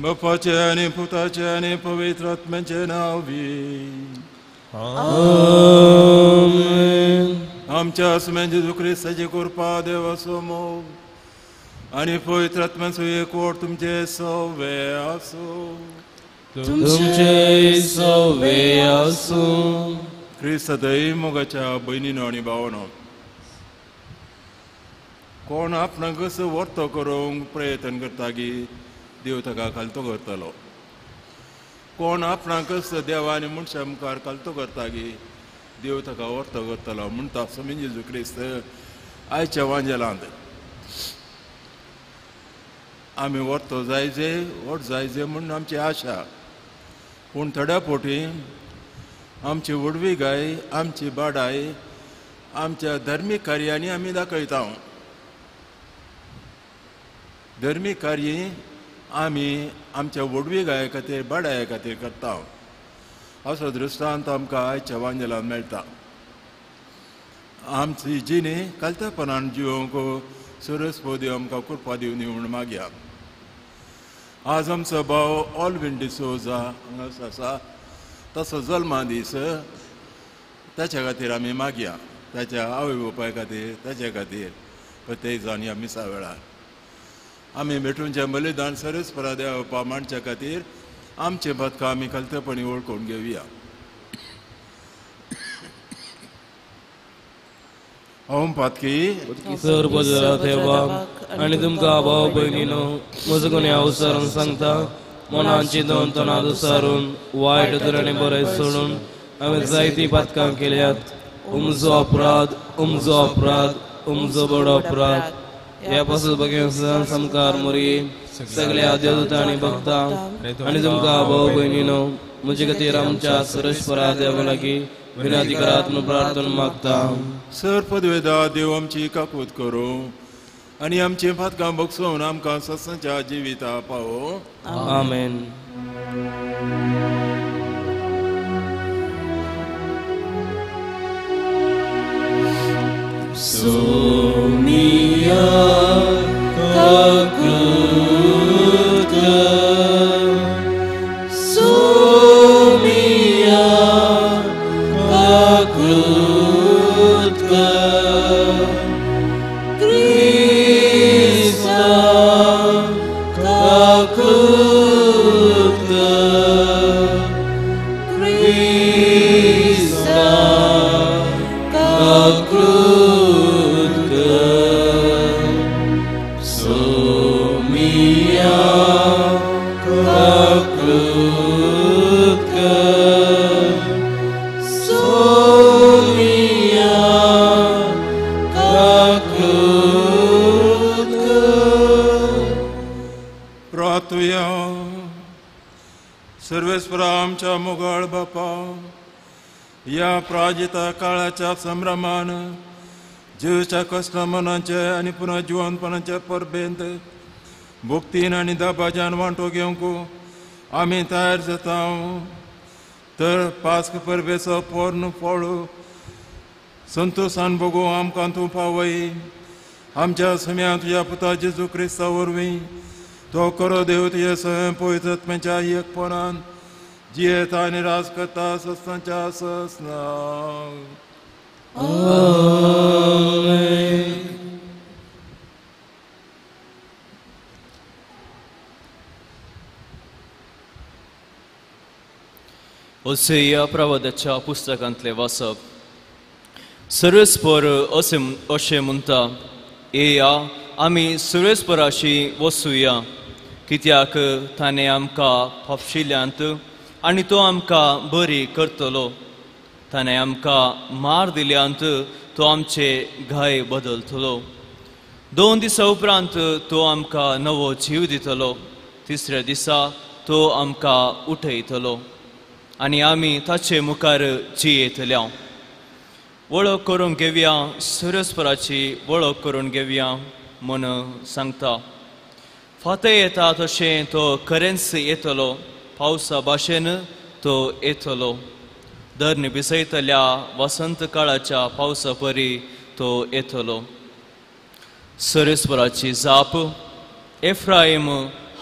बापाचे आणि पुताचे आणि पवित्र आत्म्याचे नावी आमेन. आमच्या आसमेन जेजू ख्रिस्ताची कृपा देवासमोर आणि पवित्र आत्म्याचो एकवट तुमचे सवे आसो. तुमचे सवे आसो. ख्रिस्त मोगाच्या बहिणीनो आणि भावानो, कोण आपणाक कसो वर्तो करूंक प्रयत्न करता की देव ताका खालतो करतलो. कोण आपणाक कसो देवा आनी मनशा मुखार खालतो करता की देव ताका वर्तो करतलो म्हणटा समीन जेजू क्रिस्त आयच्या वांजेलांत आमी वर्तो जायचे वट जायचे म्हणून आमची आशा. पूण थोड्या पोटी आमची वडवीगाय आमची बाडाय आमच्या धर्मीक कार्यांनी आमी दाखयता. धर्मीक कार्य आमी आमच्या वडवीगाय खातीर बाडाया खातीर करता. असो दृश्टांत आमकां आयच्या वांजेलांत मेळटा. आमची जिणी कालतेपणान जिवंक सरस्वती आमकां कृपा दिवनी म्हूण मागया. आज आमचो भाव ऑलविन डिसोजा हांगासर आसा, तसो जल्मा दीस ताच्या खातीर आमी मागया. ताच्या आवय बापाय खातीर ताचे खातीर प्रत्येक जाण ह्या मिसा वेळार आमी भेटूनचें बलिदान सरस्वरा देवा मांडच्या खातीर आमचे बदकां आमी खालतेपणी वळखून घेवया. ओम पातकी सर बजरा देवा आनी तुमकां भाव भयणीनो म्हजो कोणी अवसरान सांगता, मनाची दोन तोंडां दुसारून वायट तरेने बरें सोडून हांवें जायतीं पातकां केल्यात. उमजो अपराध उमजो अपराध उमजो बडो अपराध. ह्या पासून बगेन समकार मरी सगळ्या देवदूतां आनी भक्तां आनी तुमकां भाव भयणीनो म्हजे खातीर आमच्या सरस्वरा देवा लागीं विनंती करात म्हणून प्रार्थना मागता. सर पदवेदा देव आमची काकूत करूं आनी आमची पातकां बगसून आमकां सत्संच्या जिविता पावो. आमेन. सोमिया काकूत सोमिया काकूत क्रिस्ता काकूत क्रिस्ता काकूत सोमिया काकूत सोमिया काकूत. प्रार्थुया. सर्वेस्परा आमच्या मोगाळ बापा, या प्राजिता काळाच्या संभ्रमान जीवच्या कष्ट मनाचे आनी पुन्हा जिवंतपणाचे परबेंत भुक्तीन आनी दाबाज्यान वांटो घेवंक आमी तयार जाता. तर पास्क परबेचो पोर्ण फळ संतोषान बगू आमकां तूं पावय. आमच्या सम्या तुज्या पुता जेजू क्रिस्ता वरवीं तो करो देव तुजे स्वयं पवित्र आत्म्याच्या एकपणान जियेता आनी राज करता सस्तांच्या ससना. आमेन. ओसेया प्रवादाच्या पुस्तकांतले वाचप. सर्वेस्पर अशें म्हणटा, येया आमी सुरेस्पराशी वचुया, कित्याक ताणें आमकां फापशिल्ल्यांत आनी तो आमकां बरी करतलो. ताणें आमकां मार दिल्यांत तो आमचे घाय बदलतलो. 2 दिसां उपरांत तो आमकां नवो जीव दितलो. तिसऱ्या दिसा तो आमकां उठयतलो आनी आमी ताचे मुखार जियेतल्या. वळख करून घेवया, सुरेस्पराची वळख करून घेवया म्हूण सांगता. फातें येता तशें तो खरेंच येतलो. पावसा भाशेन तो येतलो. धरणी भिजयतल्या वसंत काळाच्या पावसा परी तो येतलो. सुरेस्पराची जाप. एफ्राईम,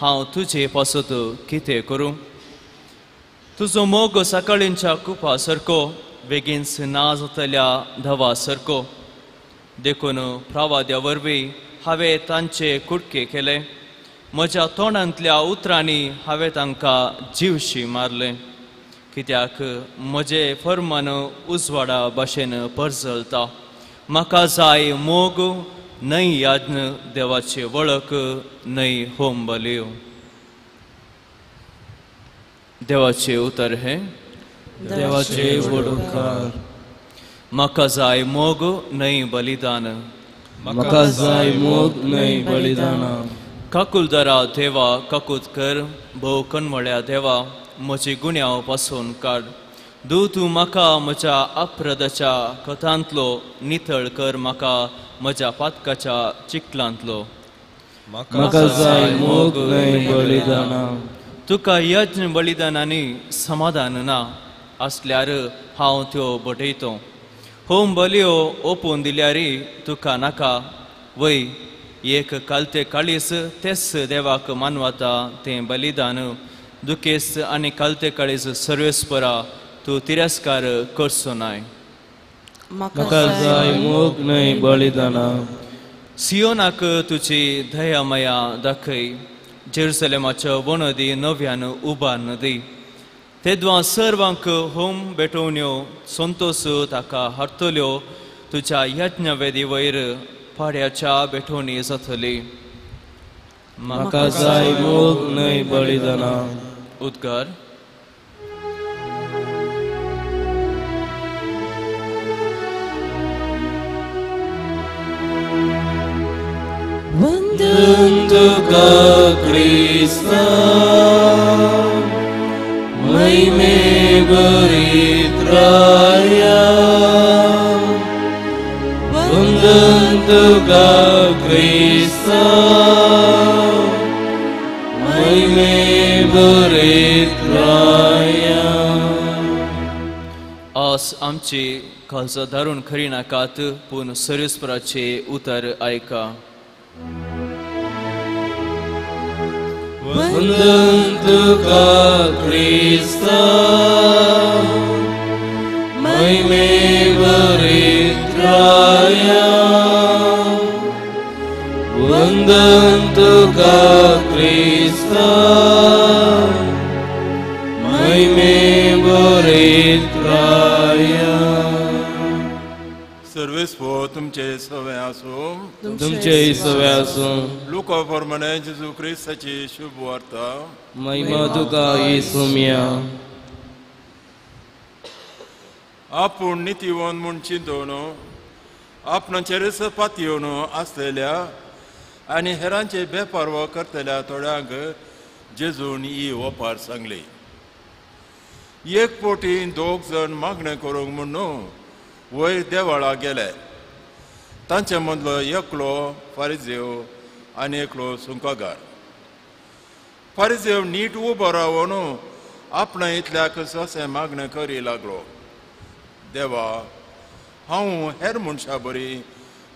हांव तुजे पासत कितें करूं? तुजो मोग सकाळींच्या कुपा सारको, बेगीन ना जातल्या धवा सारको. देखून प्रवाद्या वरवीं हांवें तांचे कुडके केले. म्हज्या तोंडांतल्या उतरांनी हांवें तांकां जीवशी मारले. कित्याक म्हजे फर्मान उजवाडा भाशेन परजळटा. म्हाका जाय मोग, न्हय याज्ञ देवाची वळख, न्हय होम बलियो. देवाचे उतर हे. देवाचे वडोवकार. म्हाका जाय मोग, न्हय बलिदान. म्हाका जाय मोग, न्हय बलिदाना. काकुलदारा देवा, काकूत कर. भोव कणवळ्या देवा, म्हजी गुन्यांव पासून काड. तूं म्हाका म्हज्या अपराधाच्या कथांतलो नितळ कर. म्हाका म्हज्या पातकाच्या चिखलांतलो. म्हाका जाय मोग, न्हय बलिदाना. तुका यज्ञ बलिदानांनी समाधान ना आसल्यार हांव त्यो बटयतो. होम बलियो ओपून दिल्यारी तुका नाका. वय, एक कालते काळीस तेच देवाक मानवता तें बलिदान. दुखेस्त आनी कालते काळीस सर्वेस्परा तूं तिरस्कार करचो नाय. म्हाका जाय मोग, न्हय बलिदाना. सियोनाक तुजी दया माया दाखय. जेरुसलेमाच्या वनदी नव्यान उबारन दी. तेद्वा सर्वांक होम बेटोवण्यो संतोष ताका हाडटल्यो. तुज्या यज्ञवेदी वयर पाड्याच्या बेटोवणी जातली. म्हाका जाय मोग, न्हय बलिदाना. उद्गार. वंदन तुका क्रिस्ता, महिमे भरीत राया. वंदन तुका क्रिस्ता, महिमे भरीत राया. आस आमची काळजां धरून खरी नाकात, पूण सर्वेस्पराचे उतर आयका. वंदन तुका क्रिस्ता, महिमे भरीत राया. वंदन तुका क्रिस्ता, महिमे भरीत राया. सर्वेस्पो तुमचे सवय आसूं. तुमचे सवय आसूं. लुका प्रमाणे जेजू क्रिस्ताची शुभ वार्ता. महिमा तुका येसुमिया. आपूण नितीवन म्हूण चिंतून आपणाचेर सपात येवन आसलेल्या आनी हेरांचे बेपारवो करतल्या थोड्यांक जेजून ही ओपार सांगली. एक पोटी 2 जण मागणें करूंक म्हूण वयर देवाळा गेले. तांचे मदलो एकलो फारिजेव आनी एकलो सुंकागार. फारिजेव नीट उबो रावन आपणा इतल्याक ससे मागणें करी लागलो. देवा, हांव हेर मनशा बरी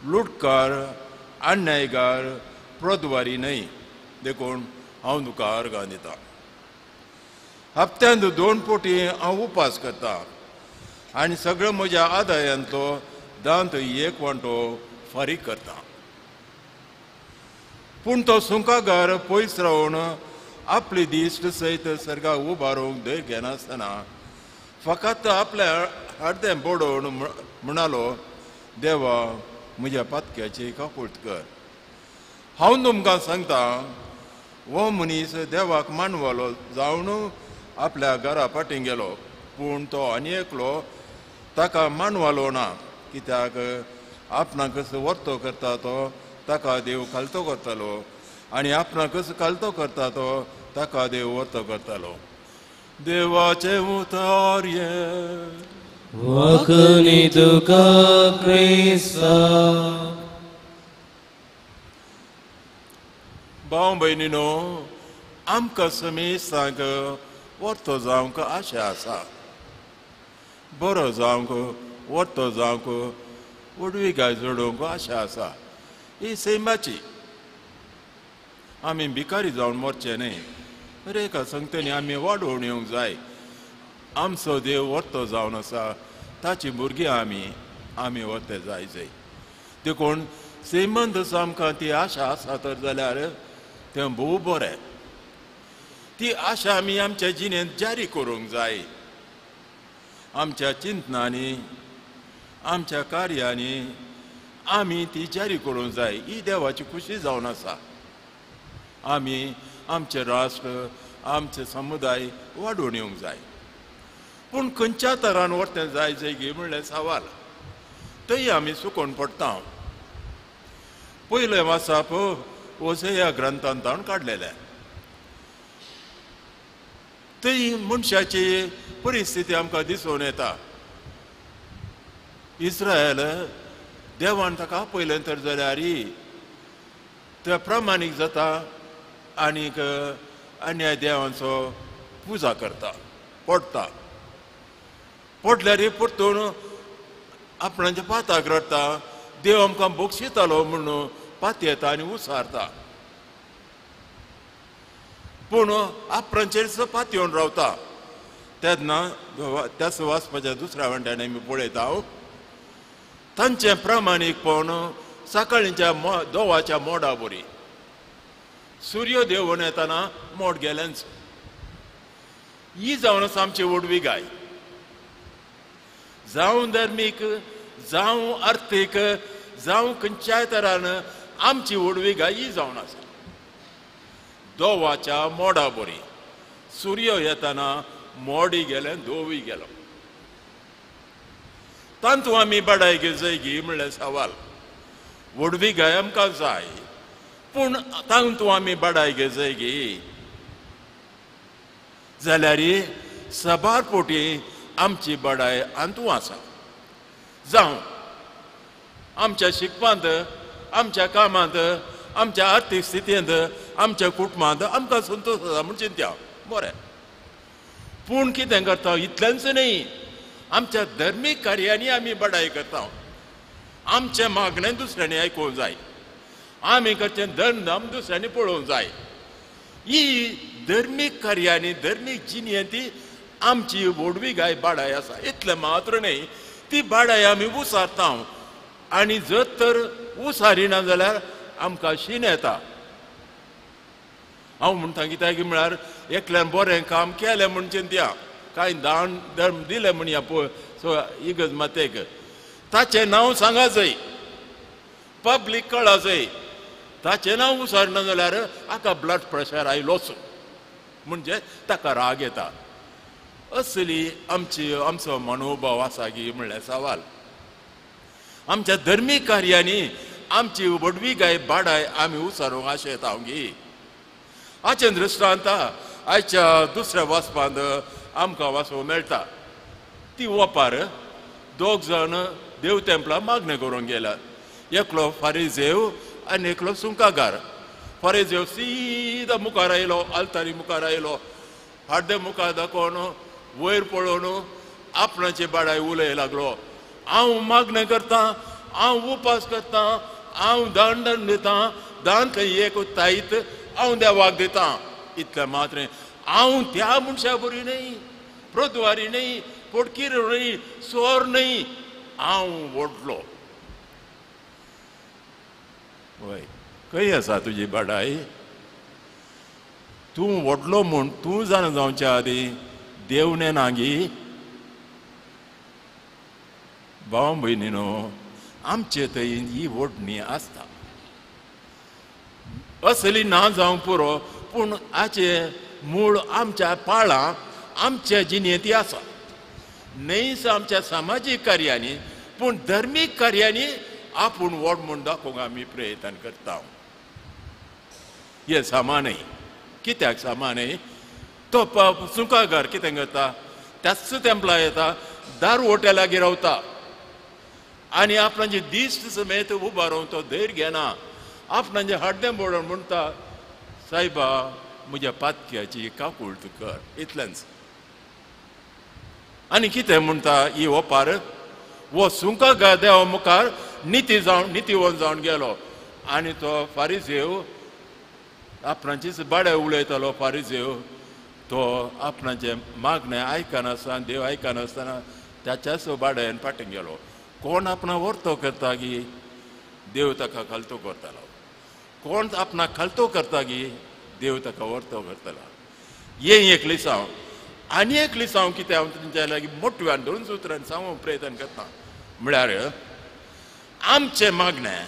लुटकार, अन्यायगार, प्रद्वारी न्हय. देखून हांव तुका अर्गां दितां. हप्त्यांत 2 पोटी हांव उपास करतां आनी सगळ्या म्हज्या आदायांतलो 10th वांटो फारीक करता. पूण तो सुंकागार पयस रावन आपली दिश्ट सयत सर्गा उबारूंक धैर्य घेनासतना फकत आपल्या हाडदें बोडोवन म्हणलो, देवा, म्हज्या पातक्याची काकुळट कर. हांव तुमकां सांगता हो मनीस देवाक मानवलो जावन आपल्या घरा फाटीं गेलो, पूण तो आनी एकलो ताका मानवलो ना, कित्याक आपणाक कसो वर्तो करता तो ताका देव खालतो करतालो, आनी आपणाक कसो खालतो करता तो ताका देव वर्तो करतालो. देवाचे उतर वखणी तुका क्रिस्ता. भाव भयणीनो, आमकां समेस्तांक वर्तो जावंक आशा आसा. बरो जावंक, वर्तो जावंक, उडविकाय जोडोवंक आशा आसा. ही सैमाची. आमी भिकारी जावन मरचे न्ही, तर एका संगतींनी आमी वाडोवन येवंक जाय. आमचो देव वर्तो जावन आसा, ताची भुरगीं आमी वर्ते जाय. देखून श्रीमंत आमकां ती आशा आसा तर जाल्यार तें भोव बरें. ती आशा आमी आमच्या जिणेंत जारी करूंक जाय. आमच्या चिंतनांनी, आमच्या कार्यांनी आमी ती जारी करूंक जाय. ही देवाची खुशी जावन आसा. आमी आमचे राष्ट्र, आमचे समुदाय वाडोवन येवंक जाय. पूण खंयच्या तरान वर्तें जाय गे म्हणल्यार सवाल. थंय आमी सुकोवन पडटा. पयलें वाचप ओसेया ग्रंथांतान काडलेलें. थंय मनशाची परिस्थिती आमकां दिसून येता. इस्रायल देवान ताका आपयलें तर जाल्यार ते प्रामाणीक जाता आनीक अन्याय देवाचो पुजा करता, पडटा. पडल्यार परतून आपणाच्या पाताक रडटा. देव आमकां बक्षितालो म्हणून पात येता आनी उसारता. पूण आपणाचेर पात येवन रावता. तेन्ना त्याच वाचपाच्या दुसऱ्या वांट्यान आमी पळयता तांचें प्रामाणीकपण सकाळींच्या दोवाच्या मोडा बरी. सूर्य देंवून येताना मोड गेलेंच. ही जावन आसा आमची उडविकाय. जावं धर्मीक, जावं आर्थीक, जावं खंयच्याय तरान आमची उडविकाय ही जावन आसा. दोवाच्या मोडा बरी. सूर्य येताना मोडय गेलें, दोवूय गेलो. तांतू आमी बडाय जाय गी म्हणल्यार सवाल. उडविकाय आमकां जाय, पूण तांतू आमी बडाय जाय गी जाल्यार सबार पोटी आमची बडाय अंतू आसा. जावं आमच्या शिकपांत, आमच्या कामांत, आमच्या आर्थीक स्थितींत, आमच्या कुटुंबांत आमकां संतोश आसा म्हूण चिंत्या बरें. पूण कितें करता इतलेंच न्ही, आमच्या धर्मीक कार्यांनी आमी बडाय करता. आमचें मागणें दुसऱ्यांनी आयकूंक जाय. आमी करचें धर्म दुसऱ्यांनी पळोवंक जाय. ही धर्मीक कार्यांनी, धर्मीक जिणेंत आमची उडविकाय बाडाय आसा. इतलें मात्र न्ही, ती बाडाय आमी उसारता. आनी जर तर उसारिना जाल्यार आमकां शीण येता. हांव म्हणटा कित्याक म्हळ्यार एकल्यान बरें काम केलें म्हूण चिंत्या, कांय दान धर्म दिलें म्हणया पळय इगज मातेक, ताचें नांव सांगा जाय, पब्लीक कळा जाय. ताचें नांव उसारना जाल्यार हाका ब्लड प्रेशर आयलोच म्हणजे ताका राग येता. असली आमचो मनोभाव आसा गी म्हणल्यार सवाल. आमच्या धर्मीक कार्यांनी आमची उडविकाय बाडाय आमी उसारूंक आशेता गी. हाचें दृश्टांत आयच्या दुसऱ्या वाचपांत आमकां वाचूंक मेळटा. ती ओपार दोग जाण देव तेंपला मागणें करूंक गेल्यात. एकलो फारिजेव आनी एकलो सुंकागार. फारिजेव सीदा मुखार आयलो, आल्तारी मुखार आयलो, हाड्डे मुखार दाखोवन वयर पळोवन आपणाची बाडाय उलय लागलो. हांव मागणें करतां, हांव उपास करतां, हांव दान दितां, दांतलें एक ताईत हांव देवाक दितां. इतलें मात्र हांव त्या मनशा बरी न्ही, प्रद्वारी न्ही, पोडकीर न्ही, सोर न्ही, हांव व्हडलो. वय खंय आसा तुजी बाडाय? तूं व्हडलो म्हूण तूं जाण जावच्या आदी देव नेना गी. भाव भयणीनो, आमचे थंय ही ओडणी आसता. असली ना जावं पुरो पूण हाचे मूळ आमच्या पाळां आमच्या जिणेंती आसा न्हयच आमच्या सामाजीक कार्यांनी पूण धर्मीक कार्यांनी आपूण व्हड म्हूण दाखोवंक आमी प्रयत्न करता हे सामानय कित्याक सामानय तो सुकागार कितें करता त्याच तेंपला येता दारू हॉटेलाक रावता आनी आपणाचे दिश्ट समेत उबा रावन तो धैर्य घेना आपणाचें हाड्डें बोडोवन म्हणटा सायबा म्हज्या पातक्याची काकूळट कर इतलेंच आनी कितें म्हणटा ही ओपार वो सुकागार देवा मुखार नितीवन जावन गेलो आनी तो फारिझेव आपणाचीच बाडे उलयतालो फारिझेव तो आपणाचें मागणें आयकनासतना देव आयकनासतना त्याच्याच बाड्यान फाटीं गेलो कोण आपणा वर्तो करता गी देव ताका खालतो करतालो कोण आपणाक खालतो करता गी देव ताका वर्तो करतलो हे एक लिसांव आनी एक लिसांव कितें हांव तुमच्या लागीं मोठव्यान 2 सुत्रांनी सांगूंक प्रयत्न करता म्हळ्यार आमचें मागणें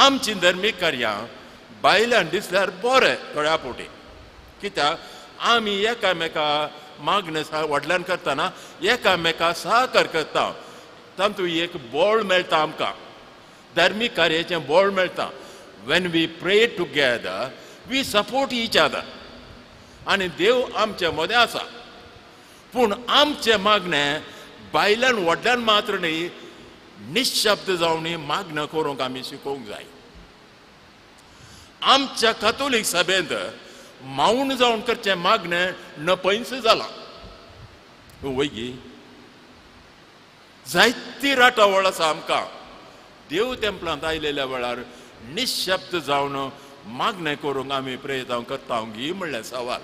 आमचीं धर्मीक कार्यां बायलांक दिसल्यार बरें थोड्या पोटी कित्याक आमी एकामेका मागणें व्हडल्यान करतना एकामेका सहकार करता तातूंत एक बळ मेळटा आमकां धर्मीक कार्याचें बळ मेळटा when we pray together we support each other आनी देव आमचे मदें आसा पूण आमचें मागणें बायलान व्हडल्यान मात्र न्ही निशब्द जावन मागणें करूंक आमी शिकोवंक जाय आमच्या कातोलीक सभेंत माऊण जावन करचें मागणें नपयस जालां वयगी जायती राटावळ आसा आमकां देव तेंपलांत आयलेल्या वेळार निशब्द जावन मागणें करूंक आमी प्रयत्न करता ही म्हणलें सवाल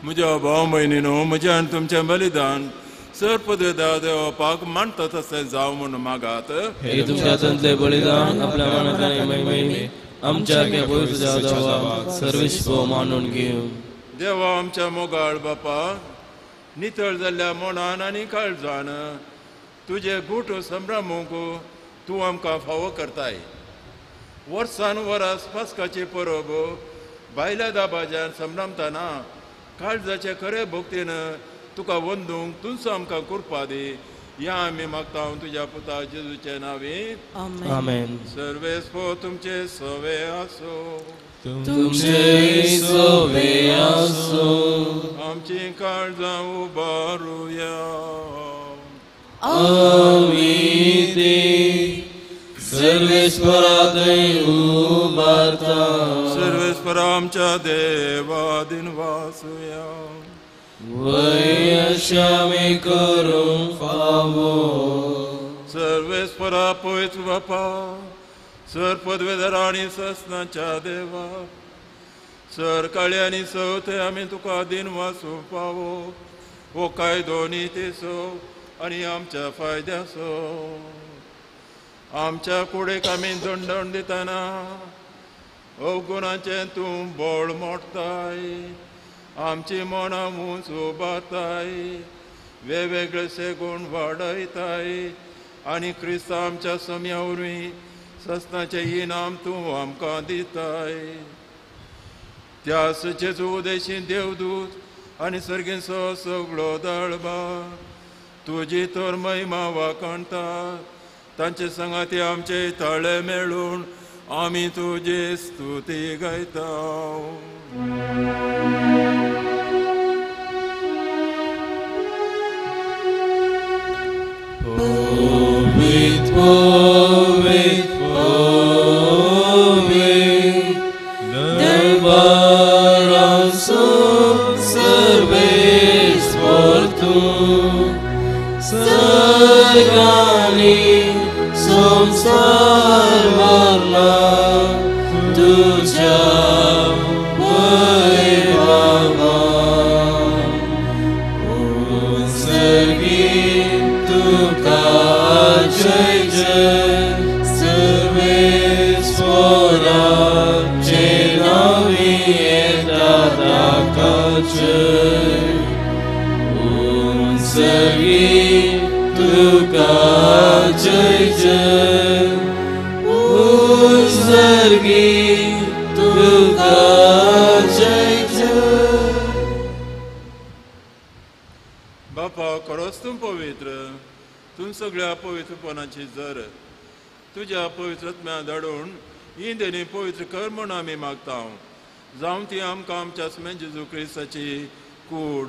म्हज्या भाव भयणीनो म्हजें आनी तुमचें बलिदान सर्पदेदा देवापाक मानता तशें जावं म्हूण मागात हे तुमच्या तंतले बलिदान आपल्या मनांतल्यान महिमे आमच्या पवित्र देवाक सर्वेस्व मानून घेव देवा आमच्या मोगाळ बापा नितळ जाल्ल्या मोनान आनी काळजान तुजे गुट संभ्रमूंक तूं आमकां फावो करताय वर्सान वरस पास्काची परब बायल्या दाबाज्यान संभ्रमतना काळजाचे खरे भक्तीन तुका वंदूंक तूंच आमकां कृपा दी या आमी मागता तुज्या पुता जेजूचे नांवी आमेन सर्वेस्व तुमचे सवे आसो तुमचे सवे आसो आमची काळजां उबारुया आमी ते सर्वेस्परा थंय उबारता सर्वेस्परा आमच्या देवा दिन वासुया वयशामी करूंक फावो सर्वेस्परा पवित्र बापा सर पदवेधर आनी ससनाच्या देवा सर काळे आनी सवते आमी तुका दिन वासू पावो हो कायदो नितीसो आनी आमच्या फायद्याचो आमच्या कुडेक आमी दंडण दितना अवगुणाचें तूं बोळ मोडटाय, आमची मनां उंच उबारताय, वेगवेगळेशे गुण वाडयताय आनी क्रिस्त आमच्या सम्या वरवीं सस्ताचें इनाम तूं आमकां दिताय. त्या जेजू उदेशी देवदूत आनी सर्गीचो सगळो दळबा तुजी तर महिमा वाखणटा. तांचे संगाती आमचे ताळे मेळून आमी तुजी स्तुती गायता. Poet, poet, poet, dărbaram sunt serveis portum, sărgani som salvarla, tuja voi bavam, un sărgin tu ca serveis fora ce n-avie data ca cei. Un sărgin tu ca cei, un sărgin tu ca cei. बापा खरोच तूं पवित्र, तूं सगळ्या पवित्रपणाची जर तुज्या पवित्रत्म्या धाडून ही देणी पवित्र कर म्हूण आमी मागता. जावं ती आमकां आमच्या समेत जेजू क्रिस्ताची कूड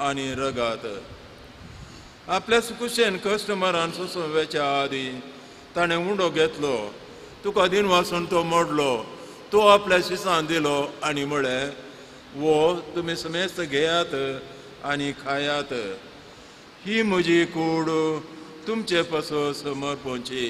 आनी रगात. आपल्या सुकुशेन कस्टमरान सोंसोवच्या आदी ताणें उंडो घेतलो, तुका दिन वाचून तो मोडलो, तो आपल्या शिसान दिलो आनी म्हळें, वो तुमी समेस्त घेयात आनी खायात, ही म्हजी कूड तुमचे पासो समर्पणची.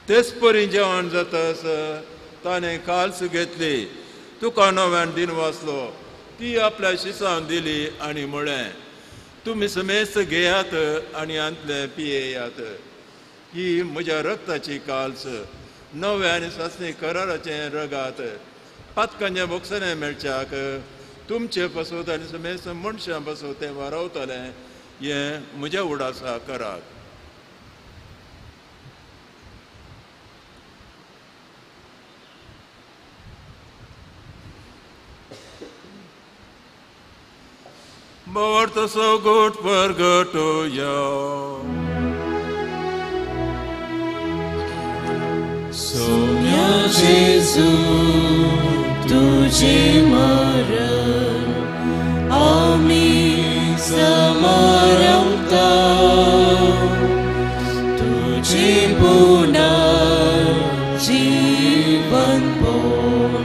तेच परी जेवण जातास ताणें काल्स घेतली, तुका नव्यान दिन वाचलो, ती आपल्या शिसान दिली आनी म्हळें, तुमी समेस्त घेयात आनी अंतले पियेयात, ही म्हज्या रक्ताची काल्स, नवे आनी सासणी कराराचें रगात, पातकांच्या बोक्सांनी मेळच्याक तुमचे पासून आनी समेस्त मनशां पासून तें वारावतलें, हें म्हज्या उडासा करात. Morto so gut purgatorio. Sogna Gesù, tuझे मरण आम्ही समारंभता, तुझे पुन्हा जीवन बोल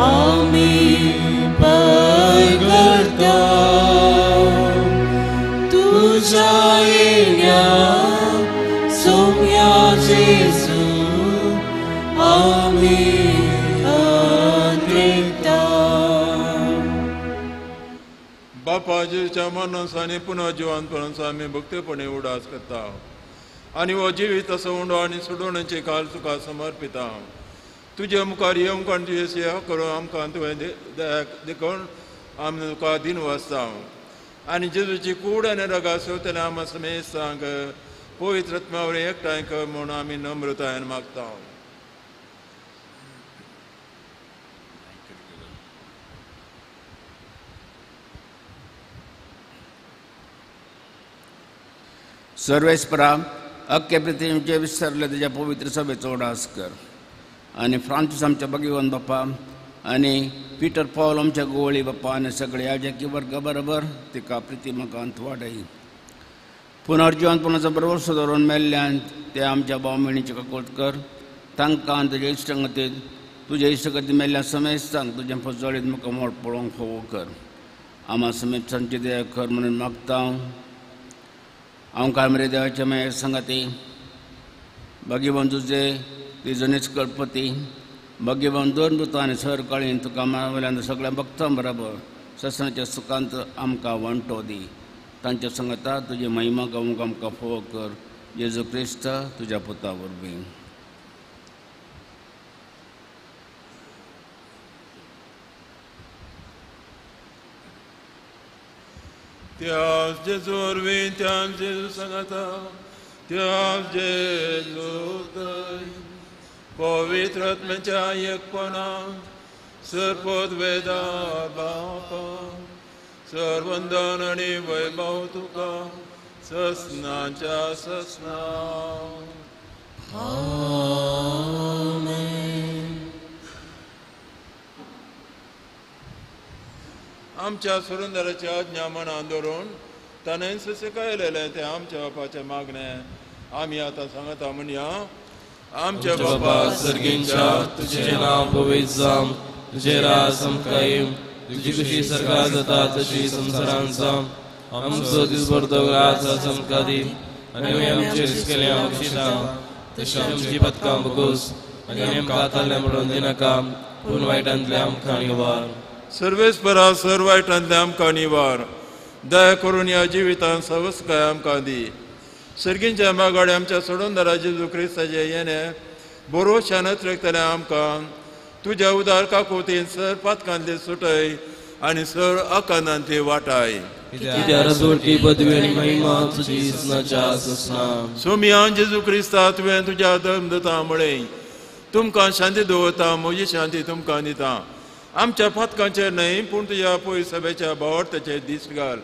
आम्ही करता. तुझ्या येण्या सौम्या जेजू आम्ही अद्रिकता. बापा जेजूच्या मनसांनी पुन्हा जिवानपणाचो आमी भक्तीपणे उडास करता आनी हो जिवीत असो उंडो आनी सोडोवण्याची काल तुका समर्पिता. तुजे मुखार येवंक आनी तुजे सेवा करून आमकां तुवें देखून आमी तुका दिन वाचता आनी जेजूची कूड आनी रगा सेवतले आमी समेत सांग पवित्रत्म्या वरवीं एकठांय कर म्हूण आमी नम्रतायेन मागता. सर्वेस्परा अख्खे पृथ्वीचे विसरले तुज्या पवित्र सभेचो उडास कर आनी फ्रांसीस आमच्या भगवान बाप्पा आनी पीटर पॉल आमच्या गोवळी बाप्पा आनी सगळे याजकी वर्ग बरोबर तिका प्रितिमकांत वाडय. पुनर्जिवनपणाचो भरवसो दवरून मेल्ल्यान ते आमच्या भाव भयणीचे काकोळट कर. तांकां तुजे इश्टगतींत तुजे इश्टगती मेल्ल्या समेत सांग तुजे फजळीत म्हाका मोड पळोवंक फोव कर. आमा समेत सांची दया कर म्हणून मागता. हांव काळमेरे देवाचे मागीर सांगाती भगवान तुजे तिजोनीच कळपती भगवान दोन भुतां आनी सर काळीन तुका वयल्यान सगळ्या भक्तां बरोबर ससनाच्या सुखांत आमकां वांटो दी. तांच्या संगता तुजी महिमा गावूंक आमकां फोव कर. जेजू क्रिस्ता तुज्या पुता वरवीं. त्याच जेजू वरवीं त्याच जेजू सांगाता त्याच जेजू दय पवित्र आत्म्याच्या एकपणान सर्पोद वेदा बापा सर्वंदन आनी वैभव तुका ससनाच्या ससना. आमच्या सुरंदराची आज्ञा मनान धरून ताणें शिकयलेलें तें आमच्या बापाचें मागणें आमी आतां सांगता म्हणया. आमच्या बापा सर्गींच्या तुझे नाव पवित्र जावं, तुझे राज समकायम, तुझी कशी सरकार जाता तशी संसारांत जावं. आमचो दिसभरतो राज समका दी आनी आमचेर केल्या बक्षिसां तशी आमची पदकां बगोस आनी आमकां आतांतलें म्हणून दिनाका पूण वायटांतले आमकां निवार. सर्वेस्परा सर्व वायटांतले आमकां निवार. दया करून ह्या जिवितांत सवस्काय आमकां दी. सर्गींच्या मागाडे आमच्या सोडूनदारा जेजू क्रिस्ताचे येणे बरोशान रखतले आमकां तुज्या उदार काकोतीन सर पातकांतली सुटय आनी सर आकांतांतली वाटाय. कित्याक रजवटी पदवी आनी महिमा तुजी ससनाच्या ससना. सोमियान जेजू क्रिस्ता तुवें तुज्या धर्मदता मुळे तुमकां शांती दवरता. म्हजी शांती तुमकां दिता. आमच्या पातकांचेर न्हय पूण तुज्या पळय सभेच्या भावार्थाचेर दीस घाल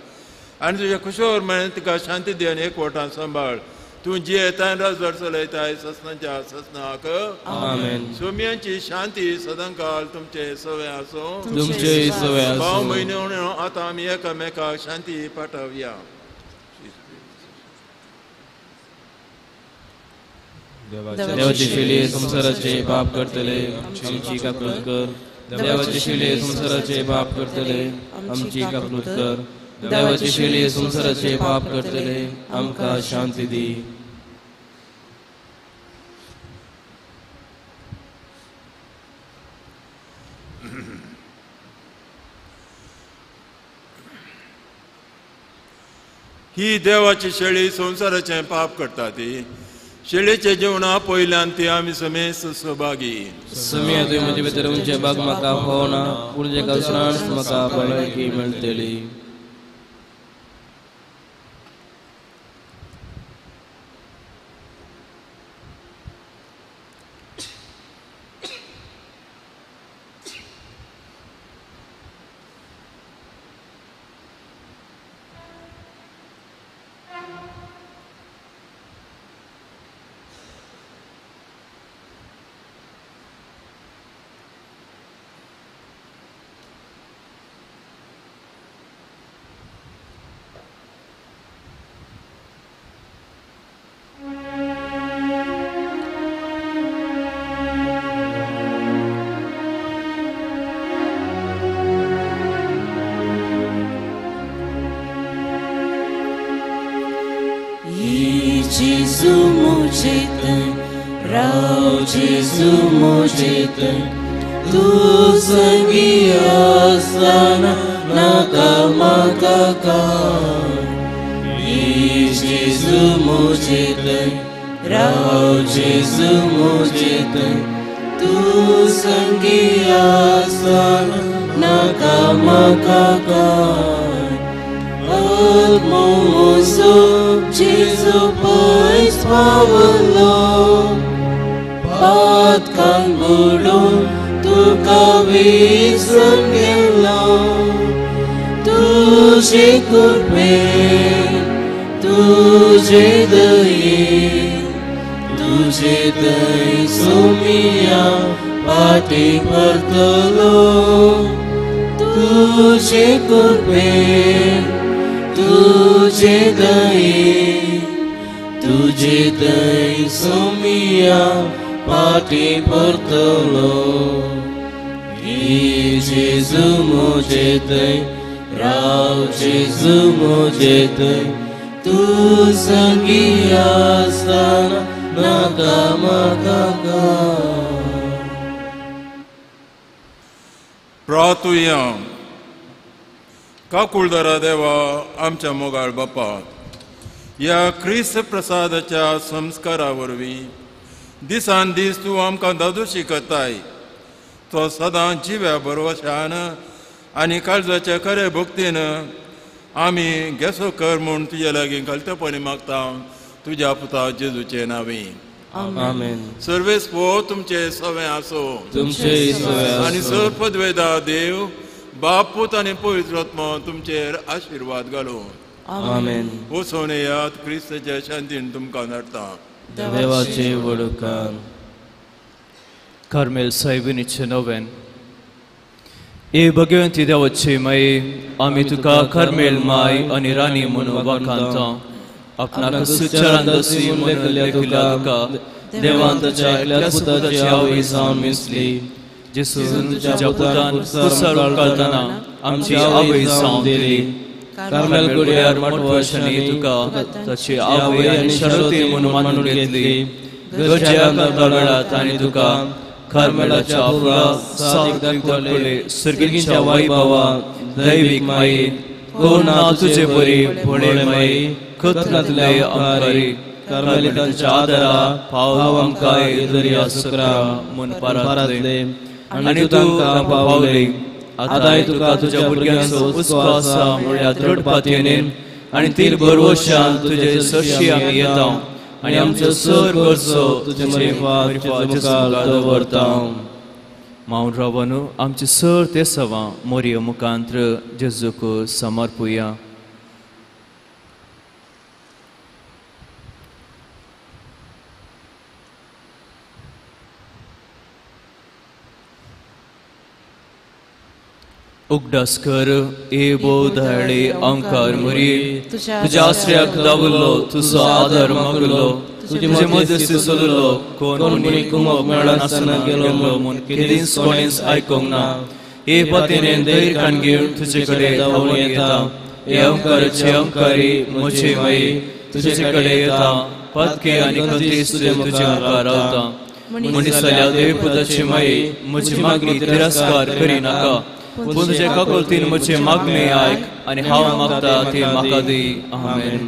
आनी तुज्या कुशोर मेळून तिका शांती दी आनी एकवटान सांबाळ. तूं जी येताय राजवट चलयताय ससनाच्या ससनाक. आमेन. सोमियांची शांती सदांकाळ तुमचे सवय आसूं. तुमचे सवय आसूं. भाव म्हयने आतां आमी एकामेकाक शांती पाठवया. देवाची शिले संसाराचे पाप करतले आमची काकूट कर. देवाची शिले संसाराचे पाप करतले आमची काकूट कर. देवाची शिले संसाराचे पाप करतले आमकां शांती दी. ही देवाची शेळी संसाराचे पाप करता ती शेळीचे जेवणा पयल्यान ती आमी समेस्त सहभागी. समिया तुवें म्हजे भितर उंचे भाग म्हाका फोवना पूण जेका विश्रांत म्हाका भलायकी मेळटली. Gesù mujete, rao Gesù mujete, tu sangia sana nakamakakar. Gesù mujete, rao Gesù mujete, tu sangia sana nakamakakar. Moso Jesu pois pawalo patkan bulun tu kawisan gelo tu shikurpe tu jedai somia pati pertolo tu shikurpe तुझे दई सोमिया पाटी परतलो. जेजू मुझे दई राव जेजू मुझे दई तू संगिया असताना नाकामाका. प्रार्थुया. काकुळदारा देवा आमच्या मोगाळ बापा, ह्या क्रिस्त प्रसादाच्या संस्कारा वरवीं दिसान दीस तूं आमकां दादोशी करताय. तो सदांच जिव्या भरवशान आनी काळजाच्या खरे भक्तीन आमी घेसो कर म्हूण तुजे लागीं घालतेपणी मागता तुज्या पुता जेजूचे नांवी. आमेन. सर्वेस्पो तुमचे सवे आसो. तुमचे सवे आसो. आनी सर्पद्वेदा देव बाप पूत आनी पवित्र आत्मा तुमचेर आशिर्वाद घालो. आमेन. वचून येयात क्रिस्ताच्या शांतीन तुमकां धाडटा. देवाचे वडकार. Carmel साहेबिनीचे नवेन. ए भगवंती देवाचे माये, आमी तुका कार्मेल माय आनी राणी म्हणून वखाणता. आपणाक सुचारान दसी म्हणून लेखिल्ल्या तुका देवान ताच्या एकल्याच पुताची आवय जावन मिसली. जेसून तुज्या पुतान कुसार काढताना आमची आवय जावन दिली. कार्मेल गुड्यार मठवर्षांनी तुका ताची आवय आनी शरती म्हणून मानून घेतली. गरज्या करता वेळात आनी तुका कार्मेलाच्या फुलां सादीक धरले. सर्गीच्या वैभवा दैवीक माये, कोण ना तुजे बरी फळे माये, खतखतले आमकारी. कार्मेलितांच्या आदरा पाव आमकां दर्या सुकरा म्हूण पारातले आनी तूं तांकां पावले. आतांय तुका तुज्या भुरग्यांचो हुस्को आसा म्हळ्यार दृढपातीन आनी तीर भरवशान तुजे सरशी आमी येता आनी आमचो सर करचो तुजे मुखार दवरता. माऊन रावनू आमचे सर ते सवा मोरया मुखांत्र जेजूक समर्पुया. उगडास कर ए बोधाडे अंकार मुरी, तुझ्या आश्रयाक दावलो तुजो आदर मागलो. तुझे मध्यस्थी सोदलो कोण मुनी कुमक मेळा नासतना गेलो म्हूण केदींच कोणीच आयकोंक ना. ए पतीने धैर्यान घेवन तुजे कडेन धांवून येता. ए अंकाराचे अंकारी म्हजे माये, तुजे कडेन येता. पदके आनी खंतीस तुजे मुखार रावता. मनीसाल्या देवपुताची माये, म्हजी मागणी तिरस्कार करी नाका. पूण तुजे काकुळतीन म्हजे मागणी आयक आनी हांव मागता ती म्हाका दी. आमेन.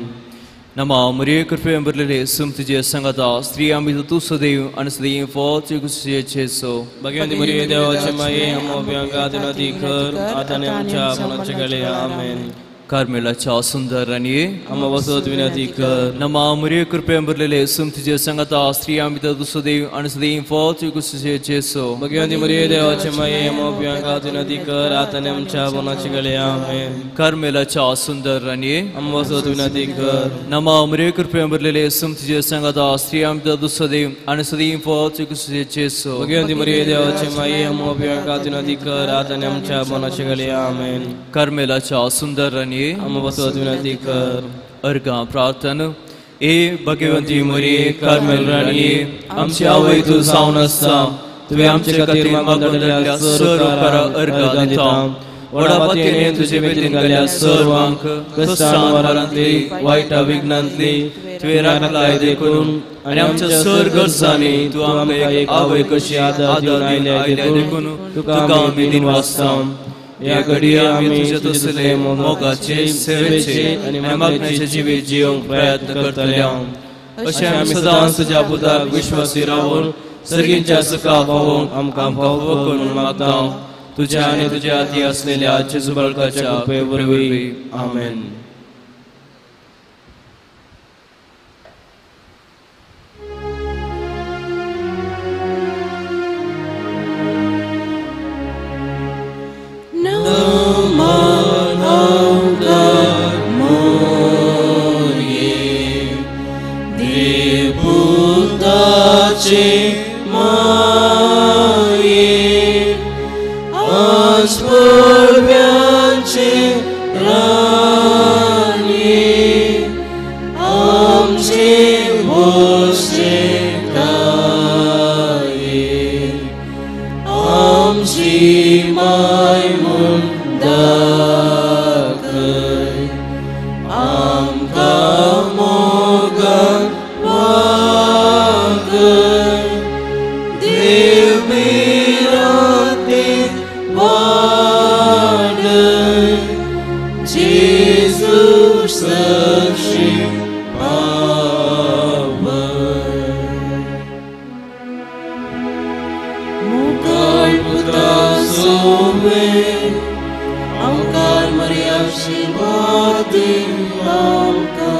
नमा मरिये कृपेन भरलेले तुजे सांगाता स्त्री आमी तूं सदैव आनी सदैव फोच कुशेचेसो. भगवंती मरिये देवाचे माये, आमोब्यांक आदिनादी कर आतां आनी आमच्या मनाचे गळे. आमेन. कार्मेलाच्या सुंदर राणीये, आम्हा वसत विनंती कर. नमा मरिये कृपेन भरलेले तुजे सांगाता स्त्री आमी तूं सदैव आनी सदैव फोच कुशेचेसो. भगवंती मरिये देवाचे माये, आमोब्यांक आदिनादी कर आतां आनी आमच्या मनाचे गळे. आमेन. कार्मेलाच्या सुंदर राणीये, आम्हा वसत विनंती कर. नमा मरिये कृपेन भरलेले तुजे सांगाता स्त्री आमी तूं सदैव आनी सदैव फोच कुशेचेसो. भगवंती मरिये देवाचे माये, आमोब्यांक आदिनादी कर आतां आनी आमच्या मनाचे गळे. आमेन. कार्मेलाच्या सुंदर राणीये, आम्हा वसत विनंती कर. अर्गा प्रार्थना. ए भगवंती मरिये कार्मेल राणीये, आमची आवय तूं जावन आसता. तुवें आमचे खातीर मागलेल्या सर्व उपकाराक अर्गा दिता. व्हडा पतीने तुजे वेतीन घाल्या सर्वांक कश्टान वरांतली वायटा विघ्नांतली तुवें राखलाय देखून आनी आमच्या सर गरजांनी तूं आमकां एक आवय कशी आदार दिवन आयल्या देखून तुका आमी दिन वाचता. या घडये आमी तुजे तसले मोगाचे सेवेचे आनी मागणेचे जिवीत जिवंक प्रयत्न करतले. अशें आमी सदांच तुज्या पुताक विश्वासी रावून सर्गींच्या सुखा पावोवंक आमकां फावो करून मागता. तुज्या आनी तुज्या हाती आसलेल्या जेजू बाळकाच्या कृपे वरवीं. आमेन. Tuve आमकां Maria आशीर्वाद आमकां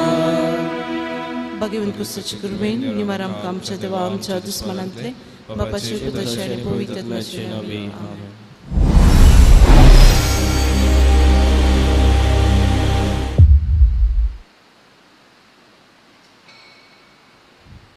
भगवंत कुसाची कृपेन निवार आमकां आमच्या देवा आमच्या दुस्मनांतले बापाचे पुताचे आनी पवित्र आत्म्याचे नांवान.